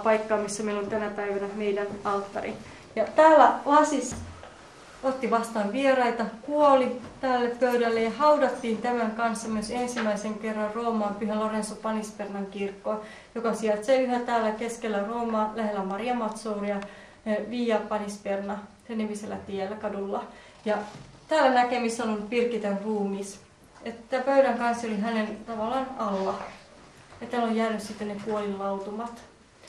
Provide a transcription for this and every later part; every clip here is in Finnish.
paikkaa, missä meillä on tänä päivänä meidän alttari. Ja täällä Lasis otti vastaan vieraita, kuoli tälle pöydälle ja haudattiin tämän kanssa myös ensimmäisen kerran Roomaan Pyhä Lorenzo Panispernan kirkkoon, joka sijaitsee yhä täällä keskellä Roomaa, lähellä Maria Mazzouria, Via Panisperna, sen nimisellä tiellä, kadulla. Ja täällä näkemissä on ollut Birgitän ruumis. Että pöydän kanssa oli hänen tavallaan alla. Ja täällä on jäänyt sitten ne kuolinlautumat.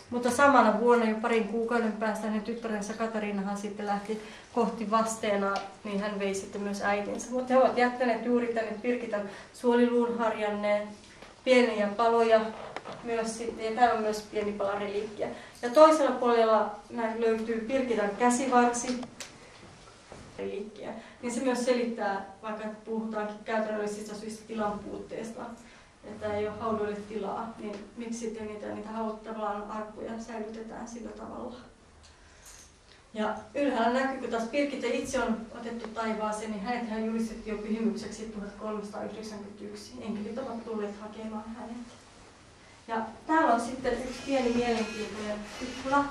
Mutta samana vuonna jo parin kuukauden päästä hänen tyttärensä Katariinahan sitten lähti kohti Vasteenaa, niin hän vei sitten myös äitinsä. Mutta he ovat jättäneet juuri tänne Birgitän suoliluun harjanneen pieniä paloja myös sitten, ja täällä on myös pieni pala reliikkiä. Ja toisella puolella löytyy Birgitän käsivarsi reliikkiä. Niin se myös selittää, vaikka puhutaankin käytännöllisistä syistä tilan puutteesta, että ei ole haudoille tilaa, niin miksi sitten niitä tavallaan arkkuja säilytetään sillä tavalla. Ja ylhäällä näkyy, kun taas Birgitta itse on otettu taivaaseen, niin hänethän julistettiin jo pyhimykseksi 1391. Enkelit ovat tulleet hakemaan hänet. Ja täällä on sitten yksi pieni mielenkiintoinen ikkuna.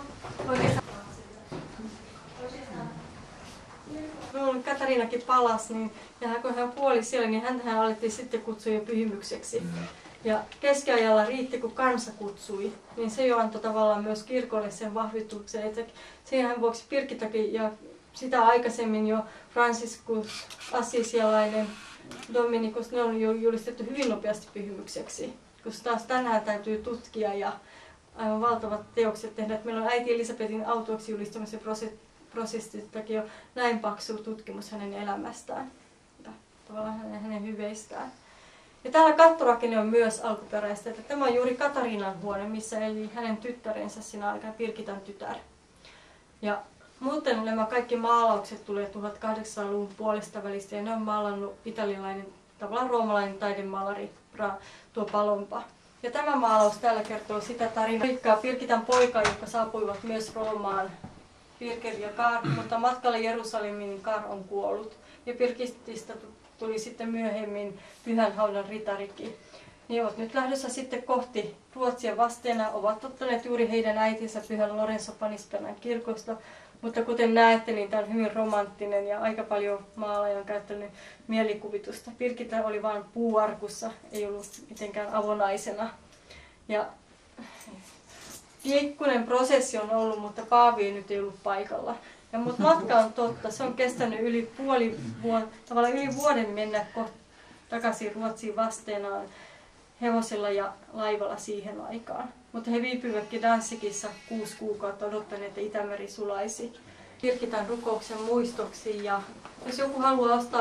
Kun Katariinakin palasi, niin, ja kun hän kuoli siellä, niin häntähän alettiin sitten kutsua jo pyhimykseksi. Ja keskiajalla riitti, kun kansa kutsui, niin se jo antoi tavallaan myös kirkolle sen vahvistuksen. Että siihen vuoksi Birgittakin ja sitä aikaisemmin jo Franciscus Assisialainen, Dominikus, ne on jo julistettu hyvin nopeasti pyhimykseksi. Koska taas tänään täytyy tutkia ja aivan valtavat teokset tehdä. Meillä on äiti Elisabetin autuaksi julistamisen prosessistakin jo näin paksu tutkimus hänen elämästään ja tavallaan hänen hyveistään. Ja täällä kattorakenne on myös alkuperäistä, että tämä on juuri Katariinan huone, missä eli hänen tyttärensä siinä aikana, Birgitan tytär. Ja muuten nämä kaikki maalaukset tulee 1800-luvun puolesta välistä ja ne on maalannut italialainen, tavallaan roomalainen taidemaalari tuo Palompa. Ja tämä maalaus täällä kertoo sitä tarinaa. Birgitan poika, jotka saapuivat myös Roomaan, Birger ja Karl, mutta matkalla Jerusalemiin Karl on kuollut. Ja Birgitistä tuli sitten myöhemmin pyhän haudan ritarikin. Niin ovat nyt lähdössä sitten kohti Ruotsia Vasteena, ovat ottaneet juuri heidän äitinsä Pyhän Lorenzo Panispernan kirkosta. Mutta kuten näette, niin tämä on hyvin romanttinen ja aika paljon maalaaja on käyttänyt mielikuvitusta. Birgitta oli vain puuarkussa, ei ollut mitenkään avonaisena. Ja pikkuinen prosessi on ollut, mutta Paavi nyt ei ollut paikalla. Mutta matka on totta, se on kestänyt yli vuoden mennä takaisin Ruotsiin Vasteenaan hevosella ja laivalla siihen aikaan. Mutta he viipyivätkin Danzigissa 6 kuukautta odottaneet, että Itämeri sulaisi. Birgitan rukouksen muistoksi, ja jos joku haluaa ostaa